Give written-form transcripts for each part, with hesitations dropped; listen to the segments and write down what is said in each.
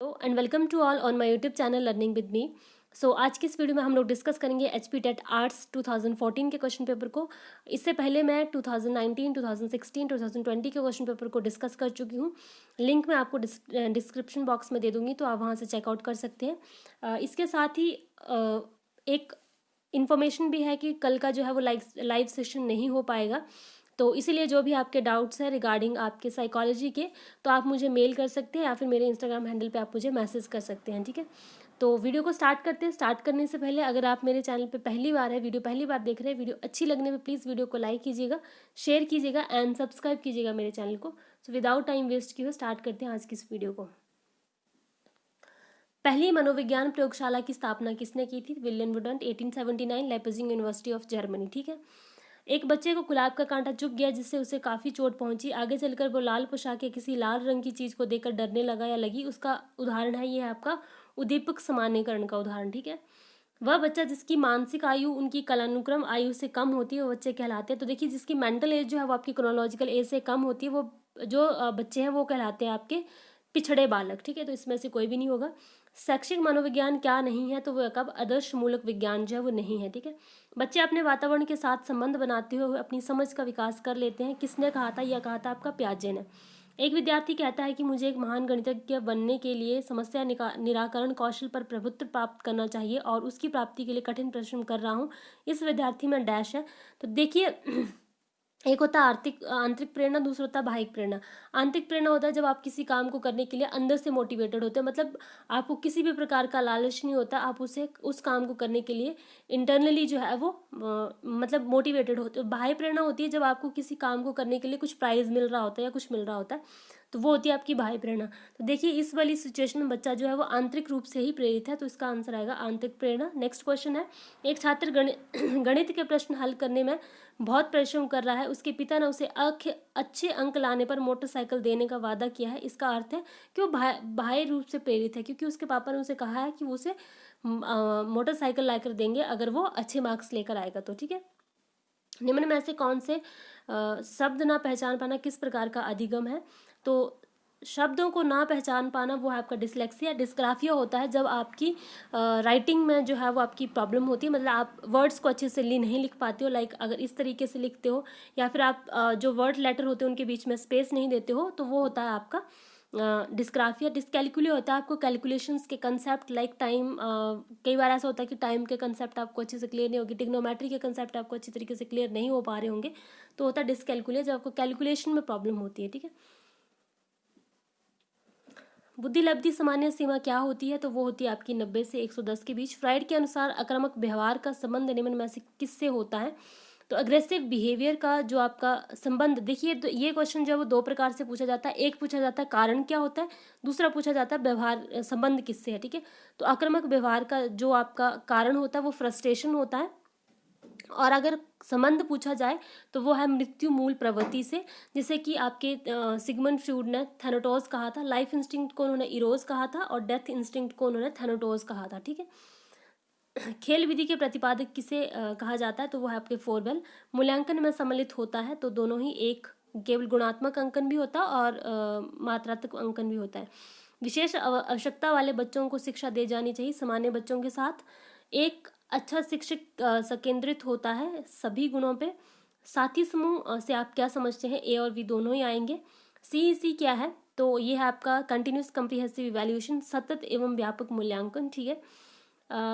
Hello and welcome to all on my YouTube channel learning with me. So आज की इस video में हम लोग डिस्कस करेंगे एचपी टेट आर्ट्स 2014 के क्वेश्चन पेपर को। इससे पहले मैं 2019, 2016, 2020 के क्वेश्चन पेपर को डिस्कस कर चुकी हूँ। लिंक मैं आपको डिस्क्रिप्शन बॉक्स में दे दूँगी, तो आप वहाँ से चेकआउट कर सकते हैं। इसके साथ ही एक इन्फॉर्मेशन भी है कि कल का जो है वो लाइव सेशन नहीं हो पाएगा, तो इसीलिए जो भी आपके डाउट्स हैं रिगार्डिंग आपके साइकोलॉजी के, तो आप मुझे मेल कर सकते हैं या फिर मेरे इंस्टाग्राम हैंडल पे आप मुझे मैसेज कर सकते हैं। ठीक है, तो वीडियो को स्टार्ट करते हैं। स्टार्ट करने से पहले अगर आप मेरे चैनल पे पहली बार है, वीडियो पहली बार देख रहे हैं, वीडियो अच्छी लगने पे प्लीज़ वीडियो को लाइक कीजिएगा, शेयर कीजिएगा एंड सब्सक्राइब कीजिएगा मेरे चैनल को। सो विदाउट टाइम वेस्ट किए स्टार्ट करते हैं आज की इस वीडियो को। पहली मनोविज्ञान प्रयोगशाला की स्थापना किसने की थी? William Wundt, 1879, Leipzig University of Germany. ठीक है, एक बच्चे को गुलाब का कांटा चुभ गया जिससे उसे काफ़ी चोट पहुंची। आगे चलकर वो लाल पोशाक या किसी लाल रंग की चीज़ को देखकर डरने लगा या लगी। उसका उदाहरण है, ये है आपका उद्दीपक सामान्यकरण का उदाहरण। ठीक है, वह बच्चा जिसकी मानसिक आयु उनकी कालानुक्रम आयु से कम होती है वो बच्चे कहलाते हैं। तो देखिए, जिसकी मेंटल एज जो है वो आपकी क्रोनोलॉजिकल एज से कम होती है, वो जो बच्चे हैं वो कहलाते हैं आपके पिछड़े बालक। ठीक है, तो इसमें से कोई भी नहीं होगा। शैक्षिक मनोविज्ञान क्या नहीं है? तो वो कब आदर्श मूलक विज्ञान जो है वो नहीं है। ठीक है, बच्चे अपने वातावरण के साथ संबंध बनाते हुए अपनी समझ का विकास कर लेते हैं। किसने कहा था? यह कहा था आपका पियाजे ने। एक विद्यार्थी कहता है कि मुझे एक महान गणितज्ञ बनने के लिए समस्या निराकरण कौशल पर प्रभुत्व प्राप्त करना चाहिए और उसकी प्राप्ति के लिए कठिन परिश्रम कर रहा हूँ। इस विद्यार्थी में डैश है। तो देखिए, एक होता है आंतरिक प्रेरणा, दूसरा होता है बाह्यिक प्रेरणा। आंतरिक प्रेरणा होता है जब आप किसी काम को करने के लिए अंदर से मोटिवेटेड होते हैं, मतलब आपको किसी भी प्रकार का लालच नहीं होता, आप उस काम को करने के लिए इंटरनली जो है वो मतलब मोटिवेटेड होते हो। बाह्य प्रेरणा होती है जब आपको किसी काम को करने के लिए कुछ प्राइज मिल रहा होता है या कुछ मिल रहा होता है, तो वो होती है आपकी बाह्य प्रेरणा। तो देखिए, इस वाली सिचुएशन में बच्चा जो है वो आंतरिक रूप से ही प्रेरित है, तो इसका आंसर आएगा आंतरिक प्रेरणा। नेक्स्ट क्वेश्चन है, एक छात्र गणित के प्रश्न हल करने में बहुत परिश्रम कर रहा है। उसके पिता ने उसे अच्छे अंक लाने पर मोटरसाइकिल देने का वादा किया है। इसका अर्थ है कि वो बाह्य रूप से प्रेरित है, क्योंकि उसके पापा ने उसे कहा है कि वो उसे मोटरसाइकिल लाकर देंगे अगर वो अच्छे मार्क्स लेकर आएगा। तो ठीक है, निम्न में से कौन से शब्द ना पहचान पाना किस प्रकार का अधिगम है? तो शब्दों को ना पहचान पाना वो है आपका डिसलेक्सिया। डिस्ग्राफिया होता है जब आपकी राइटिंग में जो है वो आपकी प्रॉब्लम होती है, मतलब आप वर्ड्स को अच्छे से नहीं लिख पाते हो, लाइक अगर इस तरीके से लिखते हो, या फिर आप जो वर्ड लेटर होते हैं उनके बीच में स्पेस नहीं देते हो, तो वो होता है आपका डिस्ग्राफिया। डिसकैलकुलिया होता है आपको कैलकुलेशंस के कंसेप्ट, लाइक टाइम, कई बार ऐसा होता है कि टाइम के कंसेप्ट आपको अच्छे से क्लियर नहीं होगी, टिग्नोमेट्री के कंसेप्ट आपको अच्छी तरीके से क्लियर नहीं हो पा रहे होंगे, तो होता है डिसकैलकुलिया जब आपको कैलकुलेशन में प्रॉब्लम होती है। ठीक है, बुद्धि लब्धि सामान्य सीमा क्या होती है? तो वो होती है आपकी 90 से 110 के बीच। फ्राइड के अनुसार आक्रामक व्यवहार का संबंध निम्न में से किससे होता है? तो अग्रेसिव बिहेवियर का जो आपका संबंध, देखिए तो ये क्वेश्चन जो है वो दो प्रकार से पूछा जाता है। एक पूछा जाता है कारण क्या होता है, दूसरा पूछा जाता है व्यवहार संबंध किससे है। ठीक है, तो आक्रामक व्यवहार का जो आपका कारण होता है वो फ्रस्ट्रेशन होता है, और अगर संबंध पूछा जाए तो वो है मृत्यु मूल प्रवृत्ति से, जैसे कि आपके सिगमंड फ्रूड ने थैनाटोस कहा था। लाइफ इंस्टिंक्ट को उन्होंने इरोज कहा था और डेथ इंस्टिंक्ट को उन्होंने थैनाटोस कहा था। ठीक है, खेल विधि के प्रतिपादक किसे कहा जाता है? तो वो है आपके फोरबेल। मूल्यांकन में सम्मिलित होता है, तो दोनों ही, एक केवल गुणात्मक अंकन भी होता है और मात्रात्मक अंकन भी होता है। विशेष आवश्यकता वाले बच्चों को शिक्षा दी जानी चाहिए सामान्य बच्चों के साथ। एक अच्छा शिक्षक संकेंद्रित होता है सभी गुणों पे। साथी समूह से आप क्या समझते हैं? ए और बी दोनों ही आएंगे। सीईसी क्या है? तो ये है आपका कंटिन्यूस कम्प्रिहेंसिव इवैल्यूएशन, सतत एवं व्यापक मूल्यांकन। ठीक है,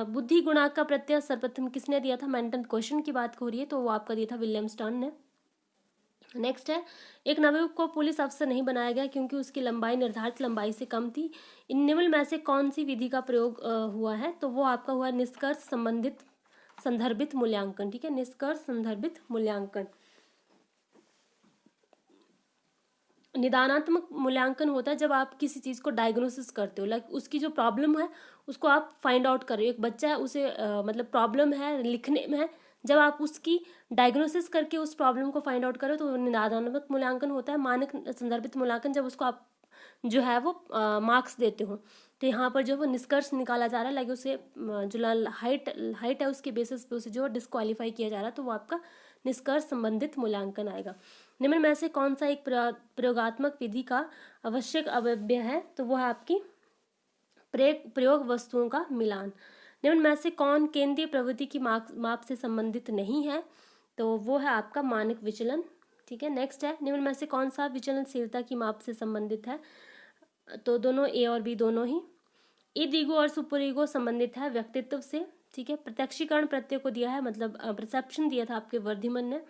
बुद्धि गुणांक का प्रत्यय सर्वप्रथम किसने दिया था? मेंटल क्वेश्चन की बात हो रही है, तो वो आपका दिया था विलियम स्टर्न ने। नेक्स्ट है, एक नवयुवक को पुलिस अफसर नहीं बनाया गया क्योंकि उसकी लंबाई निर्धारित लंबाई से कम थी। इन निम्न में से कौन सी विधि का प्रयोग हुआ है? तो वो आपका हुआ निष्कर्ष संबंधित संदर्भित मूल्यांकन। ठीक है, निष्कर्ष संदर्भित मूल्यांकन। निदानात्मक मूल्यांकन होता है जब आप किसी चीज को डायग्नोसिस करते हो, लाइक उसकी जो प्रॉब्लम है उसको आप फाइंड आउट कर रहे हो। एक बच्चा है, उसे मतलब प्रॉब्लम है लिखने में है, जब आप उसकी डायग्नोसिस करके उस प्रॉब्लम को फाइंड आउट करो तो निदानात्मक मूल्यांकन होता है। मानक संदर्भित मूल्यांकन जब उसको आप जो है वो मार्क्स देते हो, तो यहाँ पर जो वो निष्कर्ष निकाला जा रहा है, लाइक उसे जो हाइट है उसके बेसिस पे उसे जो डिस्क्वालीफाई किया जा रहा है, तो वो आपका निष्कर्ष संबंधित मूल्यांकन आएगा। निम्न में से कौन सा एक प्रयोगात्मक विधि का आवश्यक अवयव है? तो वो है आपकी प्रयोग वस्तुओं का मिलान। निम्न में से कौन केंद्रीय प्रवृत्ति की माप से संबंधित नहीं है? तो वो है आपका मानक विचलन। ठीक है, नेक्स्ट है निम्न में से कौन सा विचलनशीलता की माप से संबंधित है? तो दोनों ए और बी दोनों ही। ईद ईगो और सुपर ईगो संबंधित है व्यक्तित्व से। ठीक है, प्रत्यक्षीकरण प्रत्यय को दिया है, मतलब परसेप्शन दिया था आपके वर्धिमन ने।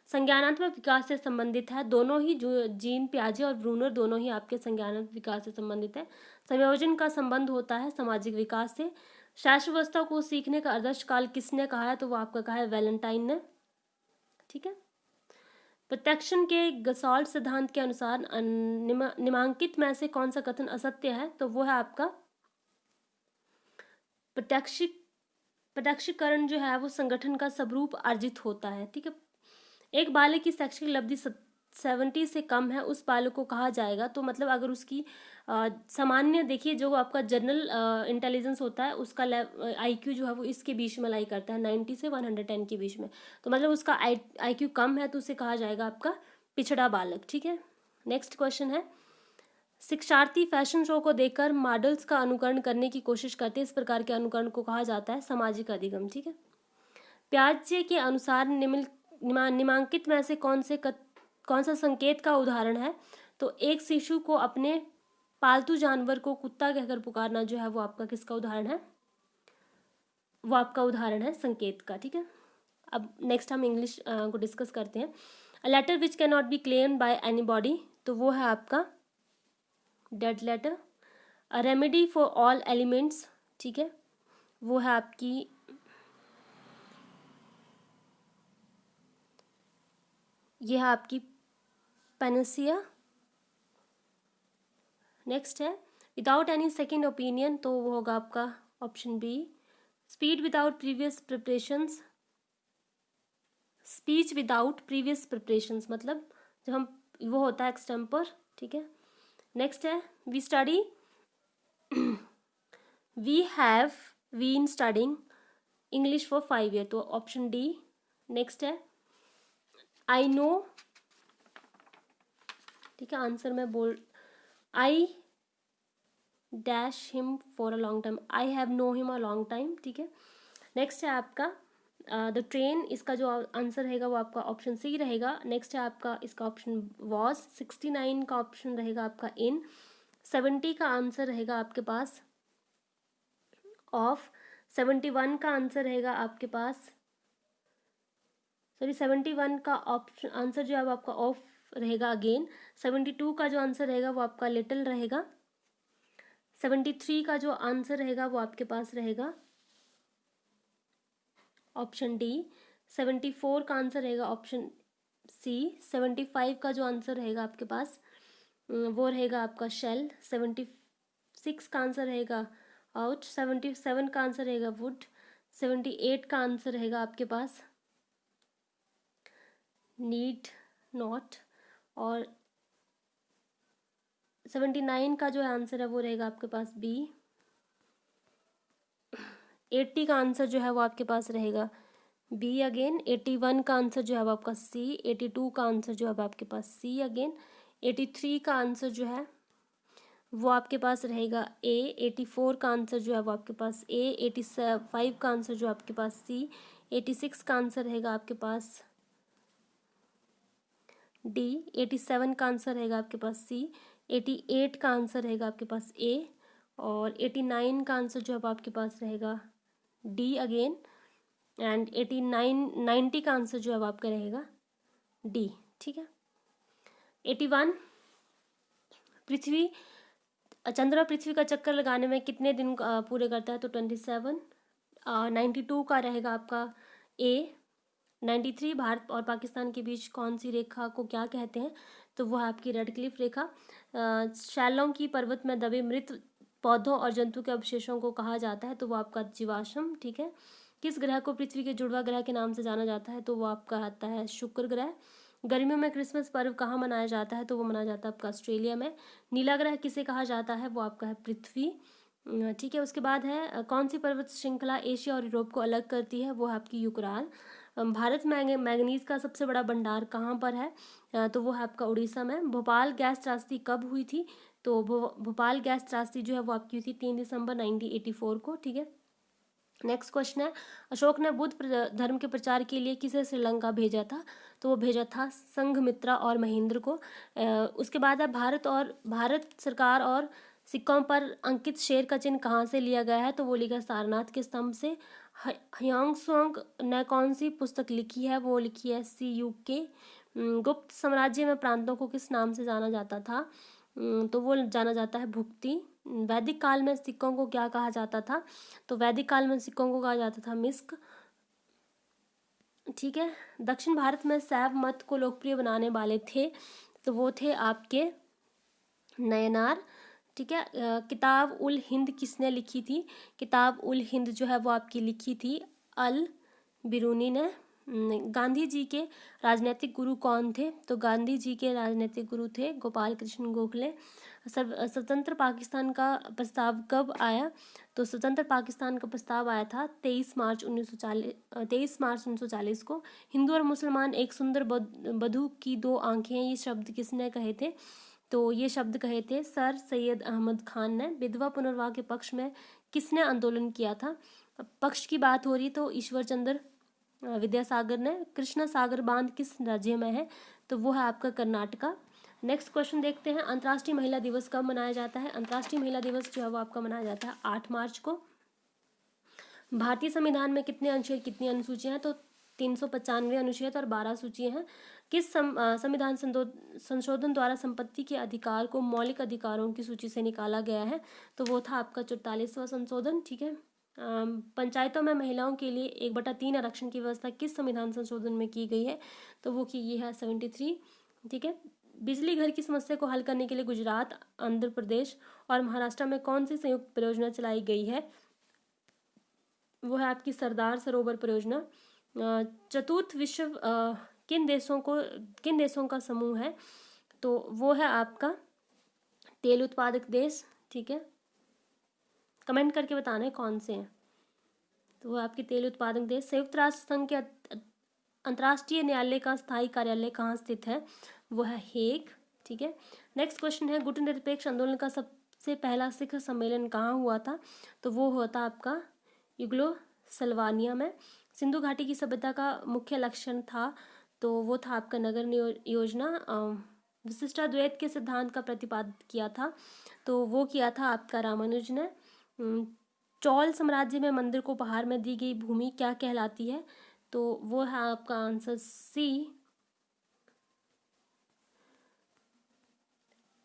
संज्ञानात्मक विकास से संबंधित है, दोनों ही जो जीन पियाजे और ब्रूनर दोनों ही आपके संज्ञानात्मक विकास से संबंधित है। संयोजन का संबंध होता है सामाजिक विकास से। शाश्ववस्था को सीखने का आदर्श काल किसने कहा है? तो वो आपका कहा है वैलेंटाइन ने। ठीक है, प्रत्यक्षण के गसॉल्ट सिद्धांत के अनुसार निम्नांकित में से कौन सा कथन असत्य है? तो वो है आपका प्रत्यक्षीकरण जो है वो संगठन का स्वरूप अर्जित होता है। ठीक है, एक बालक की शैक्षिक उपलब्धि 70 से कम है, उस बालक को कहा जाएगा, तो मतलब अगर उसकी सामान्य देखिए जो आपका जनरल इंटेलिजेंस होता है उसका IQ जो है वो इसके बीच में लाई करता है 90 से 110 के बीच में, तो मतलब उसका IQ कम है तो उसे कहा जाएगा आपका पिछड़ा बालक। ठीक है, नेक्स्ट क्वेश्चन है, शिक्षार्थी फैशन शो को देखकर मॉडल्स का अनुकरण करने की कोशिश करते हैं, इस प्रकार के अनुकरण को कहा जाता है सामाजिक अधिगम। ठीक है, पियाजे के अनुसार निम्नांकित में से कौन सा संकेत का उदाहरण है? तो एक शिशु को अपने पालतू जानवर को कुत्ता कहकर पुकारना जो है वो आपका किसका उदाहरण है? वो आपका उदाहरण है संकेत का। ठीक है, अब नेक्स्ट हम इंग्लिश को डिस्कस करते हैं। A letter which can not be claimed by anybody, तो वो है आपका dead letter. A remedy for all elements, ठीक है, वो है आपकी ये है आपकी पैनेसिया। नेक्स्ट है विदाउट एनी सेकेंड ओपिनियन, तो वो होगा आपका option B. Speed without previous preparations, speech without previous preparations मतलब जब हम वो होता है एक्सटेम्पर। ठीक है, नेक्स्ट है we study we have been studying English for 5 year, तो ऑप्शन डी। नेक्स्ट है आई नो, ठीक है, आंसर मैं बोल I dash him for a long time, I have known him a long time. ठीक है, नेक्स्ट है आपका द ट्रेन, इसका जो आंसर रहेगा वो आपका ऑप्शन सी रहेगा। नेक्स्ट है आपका इसका ऑप्शन वॉज। 69 का ऑप्शन रहेगा आपका इन। 70 का आंसर रहेगा आपके पास ऑफ। 71 का आंसर रहेगा आपके पास 71 का ऑप्शन आंसर जो है वो आपका ऑफ रहेगा अगेन। 72 का जो आंसर रहेगा वो आपका लिटिल रहेगा। 73 का जो आंसर रहेगा वो आपके पास रहेगा ऑप्शन डी। 74 का आंसर रहेगा ऑप्शन सी। 75 का जो आंसर रहेगा आपके पास वो रहेगा आपका शेल। 76 का आंसर रहेगा आउट। 77 का आंसर रहेगा वुड। 78 का आंसर रहेगा आपके पास नीड नॉट। और 79 का जो आंसर है वो रहेगा आपके पास बी। 80 का आंसर जो है वो आपके पास रहेगा बी अगेन। 81 का आंसर जो है वो आपका सी। 82 का आंसर जो है वो आपके पास सी अगेन। 83 का आंसर जो है वो आपके पास रहेगा ए। 84 का आंसर जो है वो आपके पास ए। 85 का आंसर जो आपके पास सी। 86 का आंसर रहेगा आपके पास डी। 87 का आंसर रहेगा आपके पास सी। 88 का आंसर रहेगा आपके पास ए। और 89 का आंसर जो है आपके पास रहेगा डी अगेन। एंड 90 का आंसर जो है आपका रहेगा डी। ठीक है, 81 चंद्रमा पृथ्वी का चक्कर लगाने में कितने दिन पूरे करता है? तो 27। 92 का रहेगा आपका ए। 93 भारत और पाकिस्तान के बीच कौन सी रेखा को क्या कहते हैं? तो वो है आपकी रेड क्लिफ रेखा। शैलों की पर्वत में दबे मृत पौधों और जंतु के अवशेषों को कहा जाता है, तो वो आपका जीवाश्म। ठीक है, किस ग्रह को पृथ्वी के जुड़वा ग्रह के नाम से जाना जाता है? तो वो आपका आता है शुक्र ग्रह। गर्मियों में क्रिसमस पर्व कहाँ मनाया जाता है? तो वो मनाया जाता है आपका ऑस्ट्रेलिया में। नीला ग्रह किसे कहा जाता है? वो आपका है पृथ्वी। ठीक है, उसके बाद है कौन सी पर्वत श्रृंखला एशिया और यूरोप को अलग करती है? वो है आपकी यूक्राल। भारत में मैंगनीज का सबसे बड़ा भंडार कहाँ पर है? तो वो है आपका उड़ीसा में। भोपाल गैस त्रासदी कब हुई थी? तो भोपाल गैस त्रासदी जो है वो आपकी हुई थी 3 दिसंबर 1984 को, ठीक है। नेक्स्ट क्वेश्चन है, अशोक ने बुद्ध धर्म के प्रचार के लिए किसे श्रीलंका भेजा था? तो वो भेजा था संघमित्रा और महेंद्र को। उसके बाद है, भारत सरकार और सिक्कों पर अंकित शेर का चिन्ह कहाँ से लिया गया है? तो वो लिखा सारनाथ के स्तंभ से। ह्यांगत्सोंग ने कौन सी पुस्तक लिखी है? वो लिखी है CUK। गुप्त साम्राज्य में प्रांतों को किस नाम से जाना जाता था? तो वो जाना जाता है भुक्ति। वैदिक काल में सिक्कों को क्या कहा जाता था? तो वैदिक काल में सिक्कों को कहा जाता था मिस्क, ठीक है। दक्षिण भारत में शैव मत को लोकप्रिय बनाने वाले थे, तो वो थे आपके नयनार, ठीक है। किताब उल हिंद किसने लिखी थी? किताब उल हिंद जो है वो आपकी लिखी थी अल बिरूनी ने। गांधी जी के राजनीतिक गुरु कौन थे? तो गांधी जी के राजनीतिक गुरु थे गोपाल कृष्ण गोखले। स्वतंत्र पाकिस्तान का प्रस्ताव कब आया? तो स्वतंत्र पाकिस्तान का प्रस्ताव आया था 23 मार्च 1940 को। हिंदू और मुसलमान एक सुंदर बधू की दो आंखें, ये शब्द किसने कहे थे? तो ये शब्द कहे थे सर सैयद अहमद खान ने। विधवा पुनर्विवाह के पक्ष में किसने आंदोलन किया था? पक्ष की बात हो रही तो ईश्वर चंद्र विद्यासागर ने। कृष्णा सागर बांध किस राज्य में है? तो वो है आपका कर्नाटका। नेक्स्ट क्वेश्चन देखते हैं, अंतर्राष्ट्रीय महिला दिवस कब मनाया जाता है? अंतर्राष्ट्रीय महिला दिवस जो है वो आपका मनाया जाता है 8 मार्च को। भारतीय संविधान में कितने अनुच्छेद कितनी अनुसूचियां हैं? तो 395 अनुच्छेद और 12 सूचियां हैं। किस संविधान संशोधन द्वारा संपत्ति के अधिकार को मौलिक अधिकारों की सूची से निकाला गया है? तो वो था आपका 44वां संशोधन, ठीक है। पंचायतों में महिलाओं के लिए 1/3 आरक्षण की व्यवस्था किस संविधान संशोधन में की गई है? तो वो की है 73, ठीक है। बिजली घर की समस्या को हल करने के लिए गुजरात, आंध्र प्रदेश और महाराष्ट्र में कौन सी संयुक्त परियोजना चलाई गई है? वो है आपकी सरदार सरोवर परियोजना। चतुर्थ विश्व किन देशों का समूह है? तो वो है आपका तेल उत्पादक देश, ठीक है। कमेंट करके बताना है कौन से हैं। तो वो आपके तेल उत्पादक देश। संयुक्त राष्ट्र संघ के अंतर्राष्ट्रीय न्यायालय का स्थायी कार्यालय कहाँ स्थित है? वो है हेग, ठीक है। नेक्स्ट क्वेश्चन है, गुटनिरपेक्ष आंदोलन का सबसे पहला शिखर सम्मेलन कहाँ हुआ था? तो वो हुआ था आपका युगोस्लाविया में। सिंधु घाटी की सभ्यता का मुख्य लक्षण था, तो वो था आपका नगर योजना। विशिष्टाद्वैत के सिद्धांत का प्रतिपादित किया था, तो वो किया था आपका रामानुज ने। चोल साम्राज्य में मंदिर को उपहार में दी गई भूमि क्या कहलाती है? तो वो है आपका आंसर C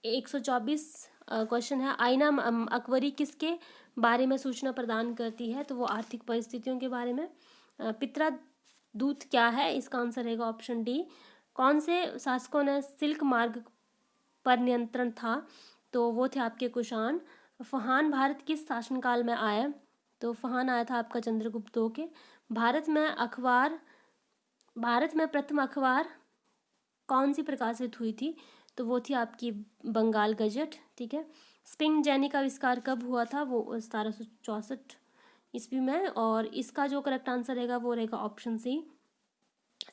124 क्वेश्चन है। आईना अकबरी किसके बारे में सूचना प्रदान करती है? तो वो आर्थिक परिस्थितियों के बारे में। पित्रा दूत क्या है? इसका आंसर रहेगा ऑप्शन D। कौन से शासकों ने सिल्क मार्ग पर नियंत्रण था? तो वो थे आपके कुषाण। फहान भारत किस शासनकाल में आया? तो फहान आया था आपका चंद्रगुप्त के। भारत में प्रथम अखबार कौन सी प्रकाशित हुई थी? तो वो थी आपकी बंगाल गजट, ठीक है। स्पिंग जेनी का आविष्कार कब हुआ था? वो 1764 ईस्वी में। और इसका जो करेक्ट आंसर रहेगा वो रहेगा ऑप्शन C।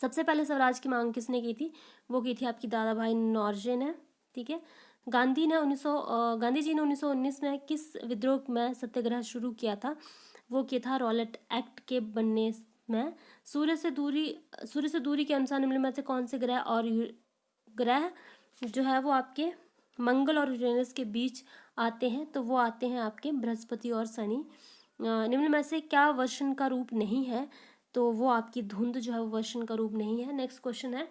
सबसे पहले स्वराज की मांग किसने की थी? वो की थी आपकी दादा भाई नौरोजी ने, ठीक है। गांधी जी ने 1919 में किस विद्रोह में सत्याग्रह शुरू किया था? वो किया था रॉलेट एक्ट के बनने में। सूर्य से दूरी के अनुसार निम्न में से कौन से ग्रह जो है वो आपके मंगल और यूरेनस के बीच आते हैं? तो वो आते हैं आपके बृहस्पति और शनि। निम्न में से क्या वर्षण का रूप नहीं है? तो वो आपकी धुंध जो है वो वर्षण का रूप नहीं है। नेक्स्ट क्वेश्चन है,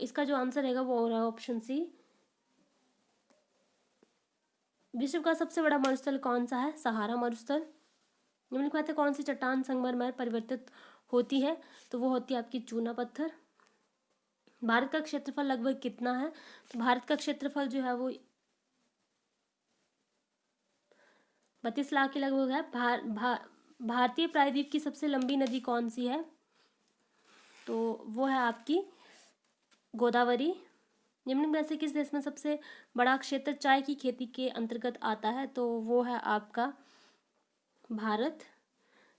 इसका जो आंसर रहेगा वो होगा ऑप्शन C। विश्व का सबसे बड़ा मरुस्थल कौन सा है? सहारा मरुस्थल। निम्नलिखित में कौन सी चट्टान संगमरमर परिवर्तित होती है? तो वो होती है आपकी चूना पत्थर। भारत का क्षेत्रफल लगभग कितना है? तो भारत का क्षेत्रफल जो है वो 32 लाख के लगभग है। भारतीय प्रायद्वीप की सबसे लंबी नदी कौन सी है? तो वो है आपकी गोदावरी। निम्न में से किस देश में सबसे बड़ा क्षेत्र चाय की खेती के अंतर्गत आता है? तो वो है आपका भारत।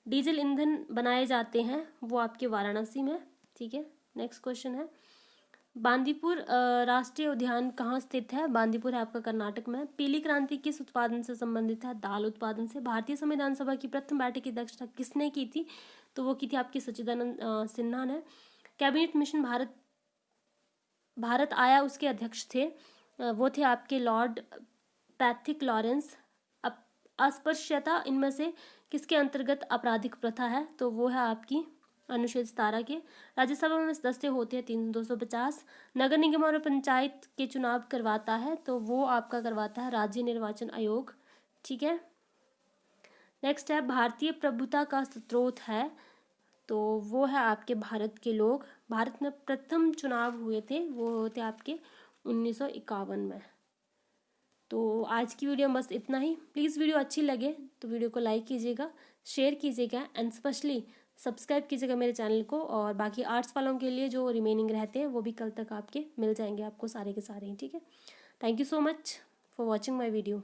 डीजल ईंधन बनाए जाते हैं वो आपके वाराणसी में, ठीक है। नेक्स्ट क्वेश्चन है, बांदीपुर राष्ट्रीय उद्यान कहाँ स्थित है? बांदीपुर है आपका कर्नाटक में। पीली क्रांति किस उत्पादन से संबंधित है? दाल उत्पादन से। भारतीय संविधान सभा की प्रथम बैठक की अध्यक्षता किसने की थी? तो वो की थी आपकी सच्चिदानंद सिन्हा ने। कैबिनेट मिशन भारत आया उसके अध्यक्ष थे, वो थे आपके लॉर्ड पैथिक लॉरेंस। अस्पृश्यता इनमें से किसके अंतर्गत आपराधिक प्रथा है? तो वो है आपकी अनुच्छेद 17 के। राज्यसभा में सदस्य होते हैं 250। नगर निगम और पंचायत के चुनाव करवाता है, तो वो आपका करवाता है राज्य निर्वाचन आयोग। ठीक है, नेक्स्ट है भारतीय प्रभुता का स्रोत है, तो वो है आपके भारत के लोग। भारत में प्रथम चुनाव हुए थे वो थे आपके 1951 में। तो आज की वीडियो बस इतना ही। प्लीज़ वीडियो अच्छी लगे तो वीडियो को लाइक कीजिएगा, शेयर कीजिएगा एंड स्पेशली सब्सक्राइब कीजिएगा मेरे चैनल को। और बाकी आर्ट्स वालों के लिए जो रिमेनिंग रहते हैं वो भी कल तक आपके मिल जाएंगे आपको सारे के सारे ही। ठीक है, thank you so much for watching my video.